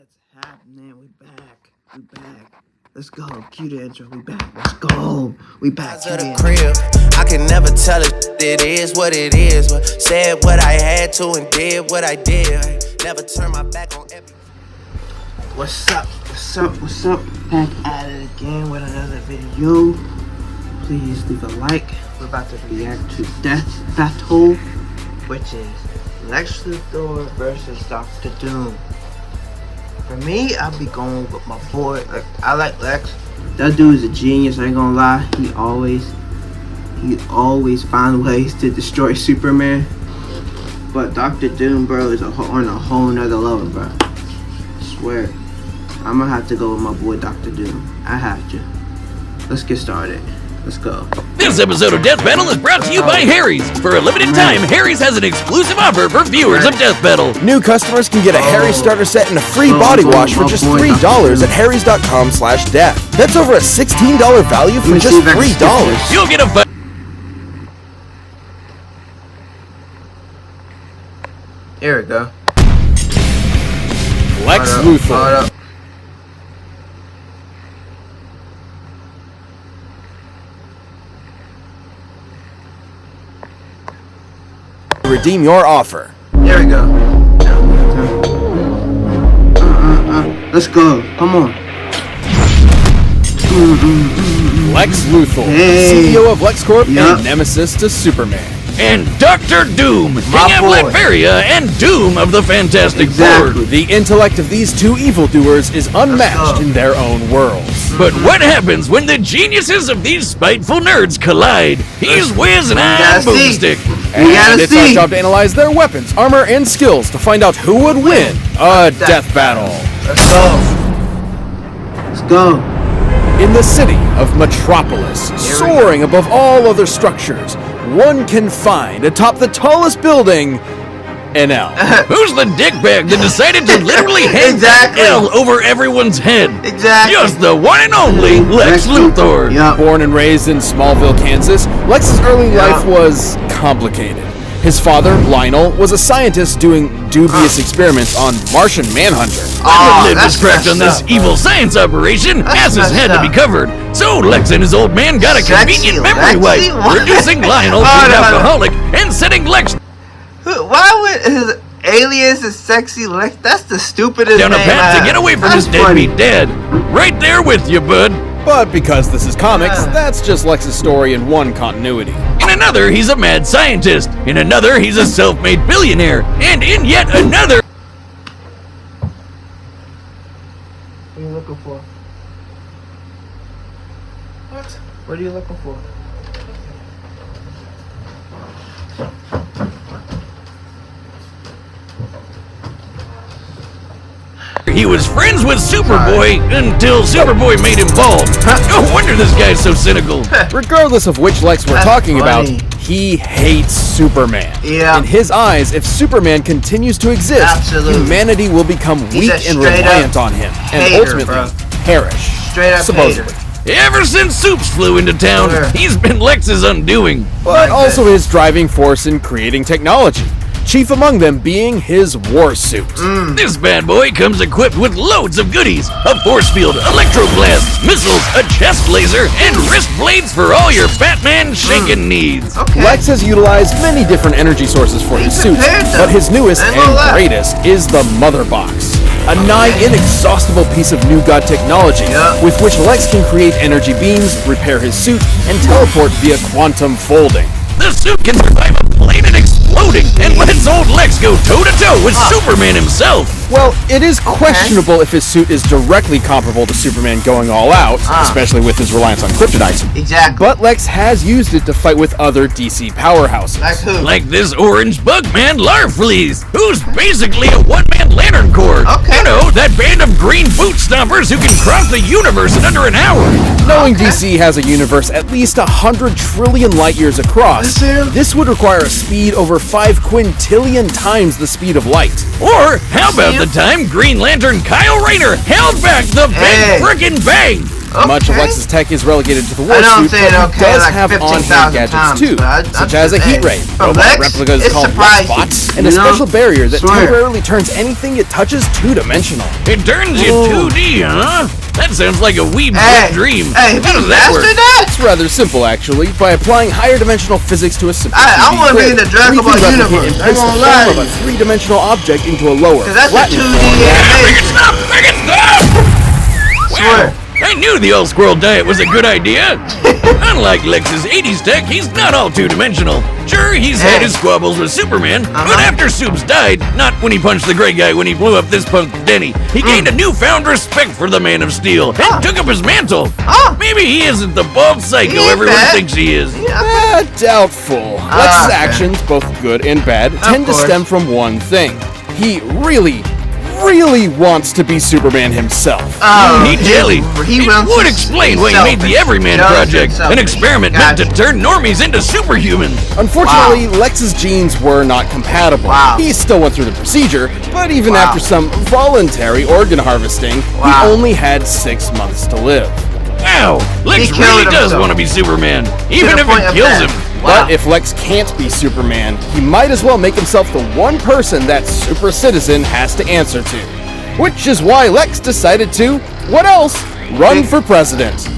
What's happening? We back. We back. Let's go. Cue the intro. We back. Let's go. We back. To the crib. I can never tell it is what it is. But said what I had to and did what I did. I never turn my back on every. What's up? What's up? What's up? Back at it again with another video. Please leave a like. We're about to react to Death Battle, which is Lex Luthor versus Dr. Doom. For me, I'll be going with my boy. Like, I like Lex. That dude is a genius, I ain't gonna lie. He always finds ways to destroy Superman. But Dr. Doom, bro, is on a whole nother level, bro. I swear. I'm gonna have to go with my boy Dr. Doom. I have to. Let's get started. Let's go. This episode of Death Battle is brought to you by Harry's. For a limited time, Harry's has an exclusive offer for viewers of Death Battle. New customers can get a Harry's starter set and a free body wash for just $3 at harrys.com/death. That's over a $16 value for just $3. You'll get a Here we go. Lex Luthor. Redeem your offer. There we go. Let's go. Come on. Lex Luthor, CEO of LexCorp and nemesis to Superman. And Dr. Doom, King of Latveria and Doom of the Fantastic Four. The intellect of these two evildoers is unmatched in their own worlds. But what happens when the geniuses of these spiteful nerds collide? He's Wiz and I'm Boomstick. And it's our job to analyze their weapons, armor, and skills to find out who would win a death battle. Let's go. Let's go. In the city of Metropolis, soaring above all other structures, one can find atop the tallest building an L. Who's the dickbag that decided to literally hang that L over everyone's head? Just the one and only Lex Luthor. Born and raised in Smallville, Kansas, Lex's early life was complicated. His father, Lionel, was a scientist doing dubious experiments on Martian Manhunter. Lived his craft on this evil science operation, asses had to be covered. So Lex and his old man got a convenient memory wipe, reducing Lionel to an alcoholic and setting Lex why would his alias is Sexy Lex? That's the stupidest down a name path to get away from his deadbeat dad. Right there with you, bud. But because this is comics, that's just Lex's story in one continuity. In another, he's a mad scientist. In another, he's a self-made billionaire. And in yet another... What are you looking for? What? What are you looking for? He was friends with Superboy until Superboy made him bald. No wonder this guy's so cynical. Regardless of which Lex we're talking about, he hates Superman. In his eyes, if Superman continues to exist, humanity will become weak and reliant on him, and ultimately perish. Supposedly. Ever since Soups flew into town, he's been Lex's undoing. But also his driving force in creating technology. Chief among them being his war suit. This bad boy comes equipped with loads of goodies. A force field, electroblasts, missiles, a chest laser, and wrist blades for all your Batman shaken needs. Lex has utilized many different energy sources for his suit, but his newest and greatest is the Mother Box. A nigh inexhaustible piece of new god technology with which Lex can create energy beams, repair his suit, and teleport via quantum folding. The suit can survive a planet exploding and lets old Lex go toe-to-toe with Superman himself. Well, it is questionable if his suit is directly comparable to Superman going all out, especially with his reliance on kryptonite. But Lex has used it to fight with other DC powerhouses. Like who? Like this orange bugman Larfleeze, who's basically a one-man Lantern Corps. You know, that band of green boot stompers who can cross the universe in under an hour. Knowing DC has a universe at least 100 trillion light years across, this would require a speed over 5 quintillion times the speed of light. Or how about the time Green Lantern Kyle Rayner held back the Big Frickin' Bang? Much of Lex's tech is relegated to the war I know I'm suit, saying, but he okay, does like have 15,000 on-hand gadgets pounds, too, but such as a heat ray, from robot Lex, replicas it's called surprising, bots, and you a know? special barrier that Swear. temporarily turns anything it touches two-dimensional. It turns you 2D, huh? That sounds like a wee dream. Hey, How does he that work? mastered that? It's rather simple, actually, by applying higher dimensional physics to a simple I 2D wanna be grid. in the Dragon we can Ball replicate universe. and I ain't place the gonna lie form to of a you. three-dimensional object into a lower, 'Cause that's a flattened 2D form. Make it stop! Make it stop! Swear. I knew the all squirrel diet was a good idea. Unlike Lex's 80s tech, he's not all two-dimensional. Sure, he's had his squabbles with Superman, but after Soups died, not when he punched the gray guy when he blew up this punk Denny, he gained a newfound respect for the Man of Steel and took up his mantle. Maybe he isn't the bald psycho ain't everyone bad. thinks he is. Doubtful. Lex's okay. actions, both good and bad, tend to course. stem from one thing. He really wants to be Superman himself. He jelly. He It runs would his- explain why he himself. made the Everyman He does Project, himself. an experiment meant to Gotcha. turn normies into superhumans. Unfortunately, Lex's genes were not compatible. Wow. He still went through the procedure, but even Wow. after some voluntary organ harvesting, Wow. he only had 6 months to live. Wow, Lex killed really does himself. want to be Superman, even the if point it of kills death. him. But if Lex can't be Superman, he might as well make himself the one person that super citizen has to answer to. Which is why Lex decided to, what else, run for president.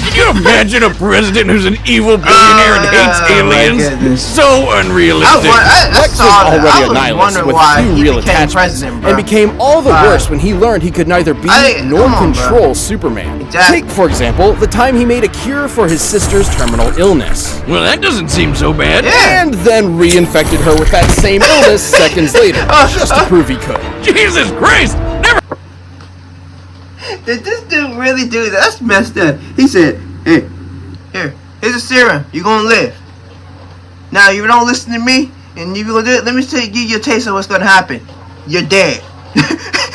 Can you imagine a president who's an evil billionaire and hates my aliens? goodness. So unrealistic. Lex was already a nihilist with why few he real became attachments, president, bro. and became all the worse when he learned he could neither be nor come on, control bro. Superman. Exactly. Take, for example, the time he made a cure for his sister's terminal illness, Well, that doesn't seem so bad. Yeah. and then reinfected her with that same illness seconds later, just to prove he could. Jesus Christ! Never. Did this dude really do that? That's messed up. He said, hey, here's a serum. You're gonna live. Now, you don't listen to me, and you gonna do it. Let me give you a taste of what's gonna happen. You're dead.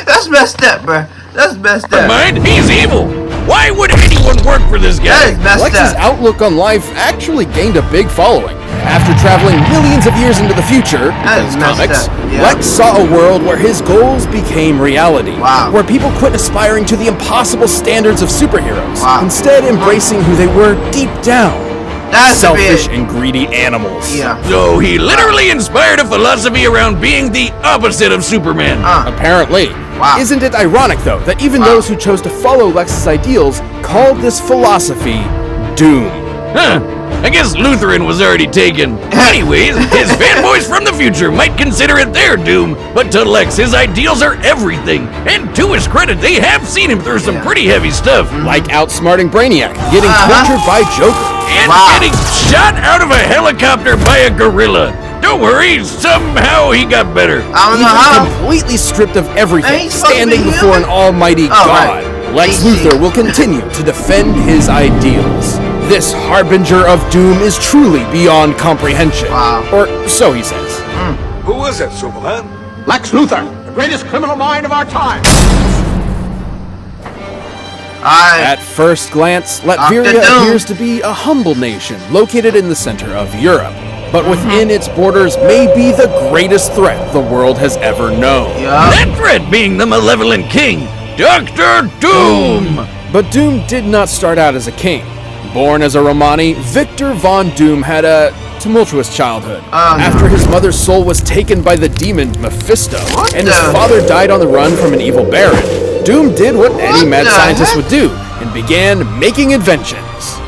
That's messed up, bro. That's messed up. Mind, he's evil. Why would anyone work for this That guy? is messed Lex's up. outlook on life actually gained a big following. After traveling millions of years into the future, That is in messed comics, up, yeah. Lex saw a world where his goals became reality. Wow. Where people quit aspiring to the impossible standards of superheroes, Wow. instead embracing who they were deep down. That's Selfish a bit. and greedy animals. Yeah. So he literally inspired a philosophy around being the opposite of Superman. Apparently. Wow. Isn't it ironic, though, that even those who chose to follow Lex's ideals called this philosophy Doom? Huh. I guess Lutheran was already taken. Anyways, his fanboys from the future might consider it their doom, but to Lex, his ideals are everything. And to his credit, they have seen him through some pretty heavy stuff. Like outsmarting Brainiac, getting tortured by Joker. And getting shot out of a helicopter by a gorilla. Don't worry, somehow he got better. I don't know how. Even completely stripped of Man, everything, he's supposed to standing be before an human? almighty God. right. Lex Easy. Luthor will continue to defend his ideals. This harbinger of doom is truly beyond comprehension. Wow. Or so he says. Who is it, Superman? Lex Luthor, the greatest criminal mind of our time. Alright. At first glance, Dr. Latveria Doom. appears to be a humble nation located in the center of Europe. But within its borders may be the greatest threat the world has ever known. Yeah. That threat being the malevolent king, Dr. Doom. But Doom did not start out as a king. Born as a Romani, Victor von Doom had a tumultuous childhood. After his mother's soul was taken by the demon Mephisto, What and his the- father died on the run from an evil baron, Doom did what any What mad the scientist heck? would do, and began making inventions.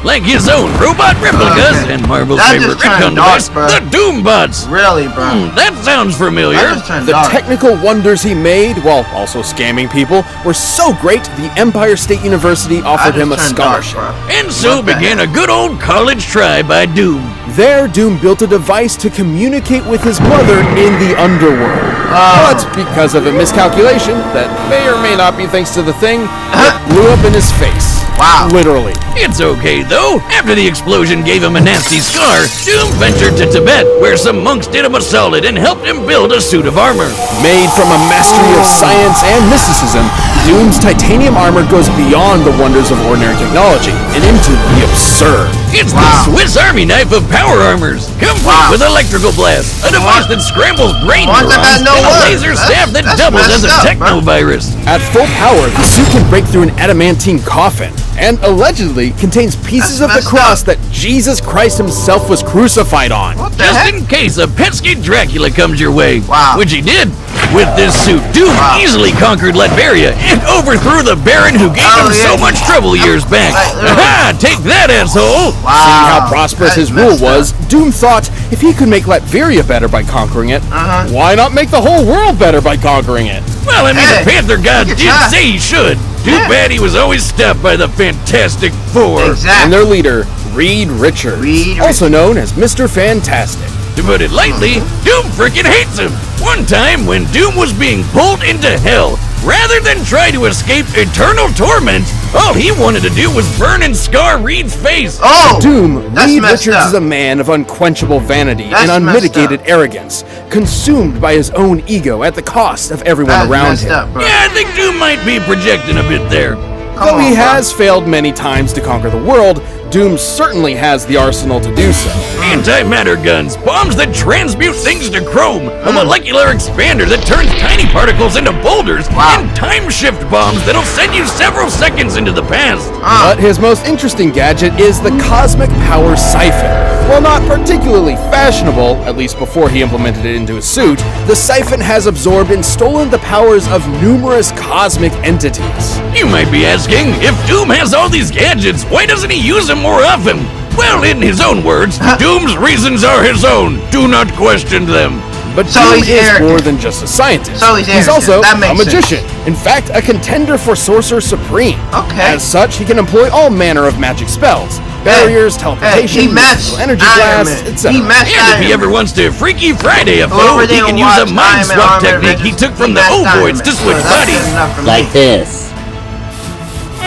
Like his own robot replicas Okay. and Marvel's That favorite just turned retcon dark, device, bro. the Doombots. Really, bro. That sounds familiar. That just turned The dark. technical wonders he made, while also scamming people, were so great the Empire State University offered That him a just turned dark, scholarship. bro. And so What the began heck? a good old college try by Doom. There, Doom built a device to communicate with his mother in the underworld. But because of a miscalculation that may or may not be thanks to the thing, it blew up in his face. Wow. Literally. It's okay though. After the explosion gave him a nasty scar, Doom ventured to Tibet, where some monks did him a solid and helped him build a suit of armor. Made from a mastery of science and mysticism, Doom's titanium armor goes beyond the wonders of ordinary technology and into the absurd. It's Wow. the Swiss Army knife of power armors, complete Wow. with electrical blast, a device that scrambles brain Ones that got neurons, no and a words. laser staff that That's doubles as a messed up, bro. technovirus. At full power, the suit can break through an adamantine coffin, and allegedly contains pieces of the cross that Jesus Christ himself was crucified on. Just in case a pesky Dracula comes your way. Wow. Which he did. With this suit, Doom easily conquered Latveria and overthrew the Baron who gave him so much trouble years back. Aha! Take that, asshole! Seeing how prosperous his rule was, Doom thought if he could make Latveria better by conquering it, why not make the whole world better by conquering it? Well, I mean, the Panther God did say he should. Too bad he was always stopped by the Fantastic Four. And their leader, Reed Richards, also known as Mr. Fantastic. To put it lightly, Doom frickin' hates him. One time, when Doom was being pulled into hell, rather than try to escape eternal torment, all he wanted to do was burn and scar Reed's face. Doom, Reed Richards is a man of unquenchable vanity and unmitigated arrogance, consumed by his own ego at the cost of everyone around him. Yeah, I think Doom might be projecting a bit there. Though he has failed many times to conquer the world, Doom certainly has the arsenal to do so. Antimatter guns, bombs that transmute things to chrome, a molecular expander that turns tiny particles into boulders, and time shift bombs that'll send you several seconds into the past. But his most interesting gadget is the Cosmic Power Siphon. While not particularly fashionable, at least before he implemented it into his suit, the siphon has absorbed and stolen the powers of numerous cosmic entities. You might be asking, if Doom has all these gadgets, why doesn't he use them more often? Well, in his own words, Doom's reasons are his own. Do not question them. But Doom is more than just a scientist. He's also a magician. In fact, a contender for Sorcerer Supreme. As such, he can employ all manner of magic spells. Barriers, teleportation, energy blasts, etc. And if he ever wants to Freaky Friday a foe, he can use a mind swap technique he took from the ovoids to switch bodies. Like this.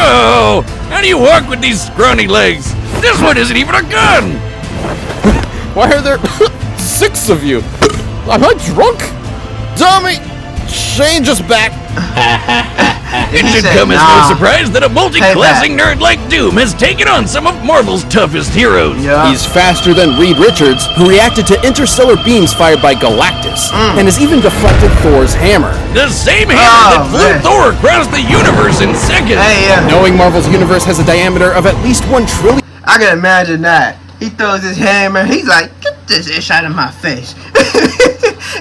Oh, how do you walk with these scrawny legs? This one isn't even a gun! Why are there 6 of you? Am I drunk? Dummy! Change us back! It should come as no surprise that a multi-classing nerd like Doom has taken on some of Marvel's toughest heroes. He's faster than Reed Richards, who reacted to interstellar beams fired by Galactus, and has even deflected Thor's hammer. The same hammer that flew Thor across the universe in seconds. Knowing Marvel's universe has a diameter of at least 1 trillion... I can imagine that. He throws his hammer, he's like, get this ish out of my face.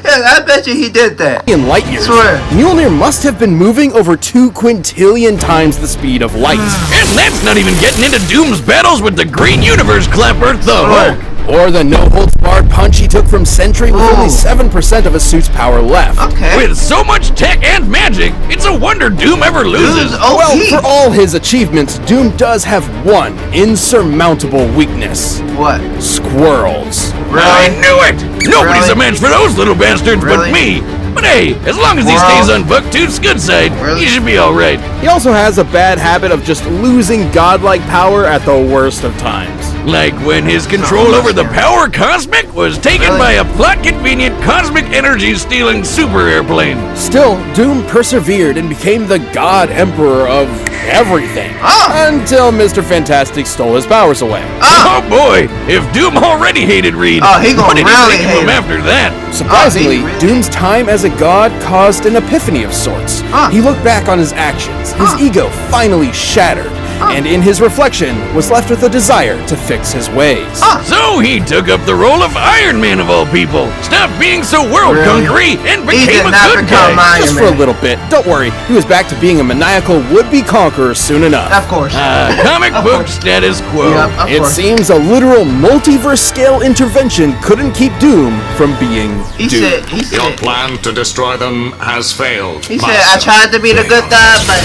I bet you he did that. ...in light years, Mjolnir must have been moving over 2 quintillion times the speed of light. And that's not even getting into Doom's battles with the Green Universe Clapper, the Hulk. Or the no-holds-barred punch he took from Sentry with only 7% of his suit's power left. With so much tech and magic, it's a wonder Doom ever loses. Well, for all his achievements, Doom does have one insurmountable weakness. What? Squirrels. I knew it! Nobody's a match for those little bastards but me. But hey, as long as he stays on Bucktooth's good side, he should be alright. He also has a bad habit of just losing godlike power at the worst of times. Like when his control over the Power Cosmic was taken by a plot-convenient cosmic energy-stealing super airplane. Still, Doom persevered and became the God Emperor of everything. Until Mr. Fantastic stole his powers away. Oh boy, if Doom already hated Reed, what did he think of him after that? Surprisingly, Doom's time as a god caused an epiphany of sorts. He looked back on his actions, his ego finally shattered, and in his reflection was left with a desire to fix his ways. So he took up the role of Iron Man of all people, stopped being so world-conquery, and became a good guy. Just for a little bit, don't worry, he was back to being a maniacal would-be conqueror soon enough. Of course. Comic book status quo. It seems a literal multiverse-scale intervention couldn't keep Doom from being Doom. Your plan to destroy them has failed. He said, I tried to be the good guy, but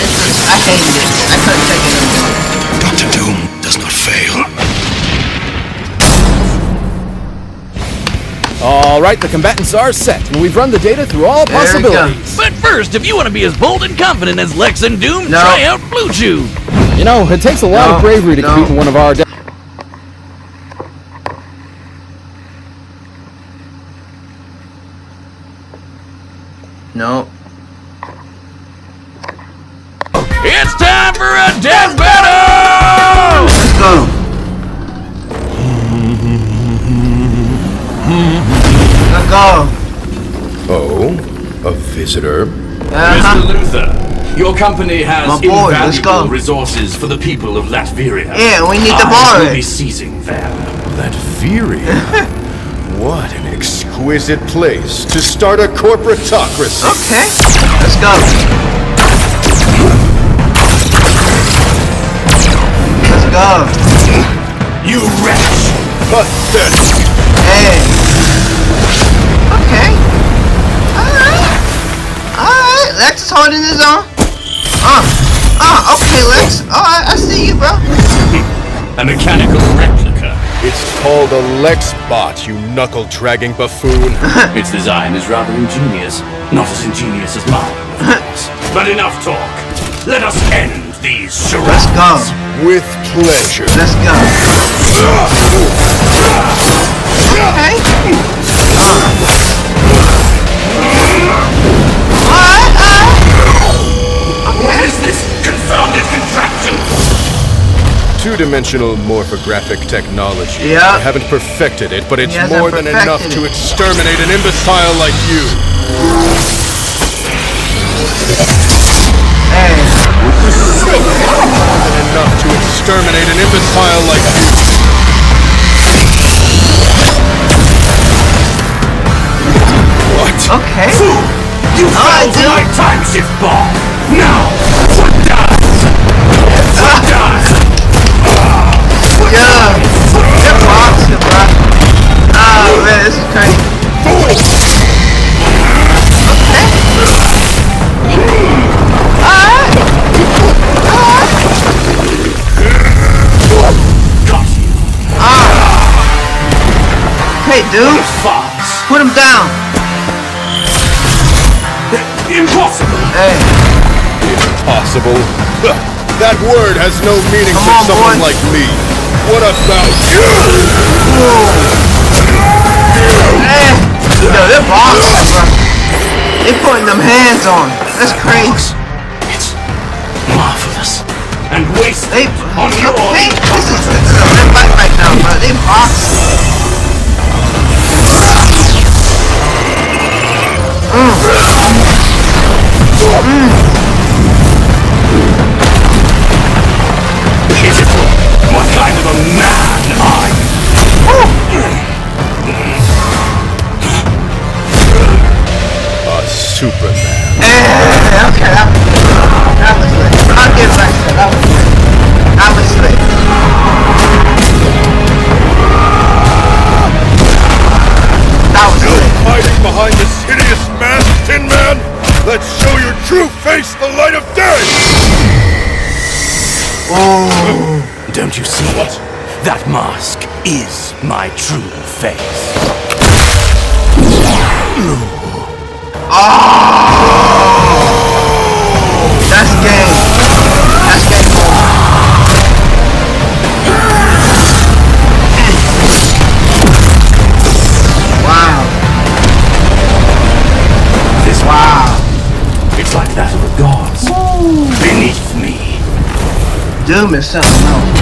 I hated it. I couldn't take it anymore. Dr. Doom does not fail. Alright, the combatants are set, and we've run the data through all possibilities. But first, if you want to be as bold and confident as Lex and Doom, try out Blue Chew. You know, it takes a lot of bravery to compete in one of our... No. It's time for a death battle! Let's go. Let's go. Oh, a visitor? Mr. Luther, Your company has My boy, let's go. invaluable resources for the people of Latveria. Yeah, we need to I borrow will it. be seizing them. Latveria? What an exquisite place to start a corporatocracy. Okay, let's go. Let's go. You wretch! Pathetic. Hey. Okay. Alright, Lex is holding his own. Okay, Lex. Alright, I see you, bro. A mechanical replica. It's called a Lex bot, you knuckle-dragging buffoon. Its design is rather ingenious. Not as ingenious as mine, of course. But enough talk. Let us end these charades. Let's go. With pleasure. Let's go. Okay. What is this confounded contraption? Two-dimensional morphographic technology. Yeah. I haven't perfected it, but it's He hasn't more than enough perfected to it. exterminate an imbecile like you. Hey. More than enough to exterminate an imbecile like you. What? Okay. You fell for my time shift ball. Now, what does? What does? Yeah. They're boxing, bro. Oh, man, this is crazy. Hey, dude. Fox. Put him down. Impossible. Hey. Impossible. That word has no meaning Come for on, someone boy. like me. What about you? Hey. Yo, they're boxing, bro. They putting them hands on. That's crazy. It's marvelous. And wasted They, on your okay, this is a red fight right now, bro. They boxing. pitiful. What kind of a man are you? A Superman. Okay, that was lit. I'll get back to that. That was lit. That was lit. Hiding behind this hideous mask, Tin Man? Let's show your true face the light of day! Don't you see? That mask is my true face. That's game. That's game over. Wow. This Wow. it's like that of the gods beneath me. Doom is something else.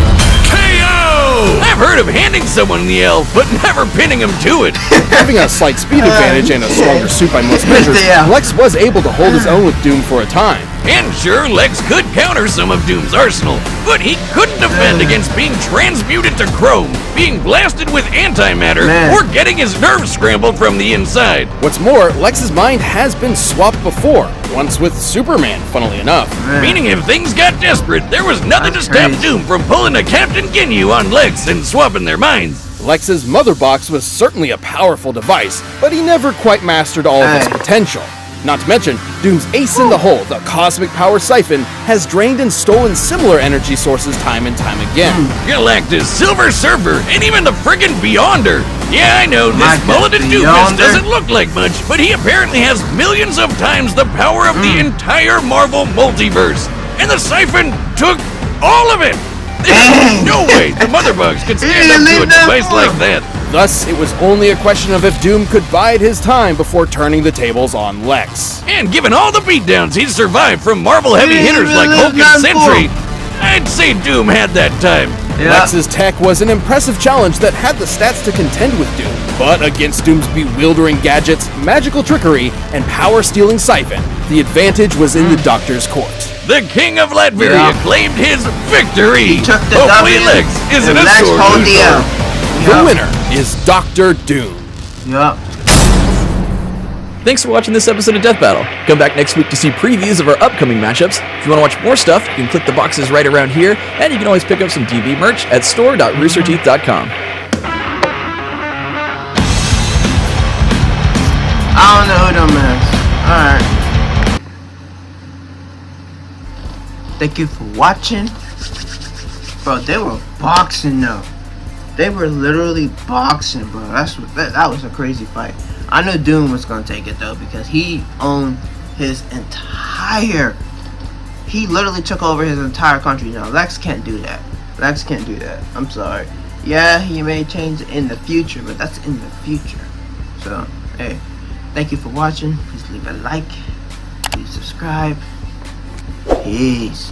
KO! I've heard of handing someone the L, but never pinning him to it. Having a slight speed advantage and a stronger suit by most measures, Yeah. Lex was able to hold his own with Doom for a time. And sure, Lex could counter some of Doom's arsenal, but he couldn't defend against being transmuted to chrome, being blasted with antimatter, Man. or getting his nerves scrambled from the inside. What's more, Lex's mind has been swapped before, once with Superman, funnily enough. Meaning if things got desperate, there was nothing That's to stop crazy. Doom from pulling a Captain Ginyu on Lex and swapping their minds. Lex's mother box was certainly a powerful device, but he never quite mastered all of its Hey. potential. Not to mention, Doom's ace in the hole, the cosmic power siphon, has drained and stolen similar energy sources time and time again. Galactus, Silver Surfer, and even the friggin' Beyonder. Yeah, I know, My this mulleted doofus Beyonder? doesn't look like much, but he apparently has millions of times the power of the entire Marvel multiverse. And the siphon took all of it! There's no way the Mother Bugs could stand up to a device like that. Thus, it was only a question of if Doom could bide his time before turning the tables on Lex. And given all the beatdowns he's survived from Marvel heavy hitters like Hulk and Sentry, I'd say Doom had that time. Lex's tech was an impressive challenge that had the stats to contend with Doom. But against Doom's bewildering gadgets, magical trickery, and power-stealing siphon, the advantage was in the Doctor's court. The King of Latveria claimed his victory! He took the Hopefully W, Lex isn't and a Lex sore hold the loser. L. The winner is Dr. Doom. Yup. Thanks for watching this episode of Death Battle. Come back next week to see previews of our upcoming matchups. If you want to watch more stuff, you can click the boxes right around here, and you can always pick up some DB merch at store.roosterteeth.com. I don't know who them is. Alright. Thank you for watching. Bro, they were boxing though. They were literally boxing, bro. That was a crazy fight. I knew Doom was gonna take it though, because he owned his entire. He literally took over his entire country. Now Lex can't do that. Lex can't do that. I'm sorry. Yeah, he may change in the future, but that's in the future. So, hey, thank you for watching. Please leave a like. Please subscribe. Peace.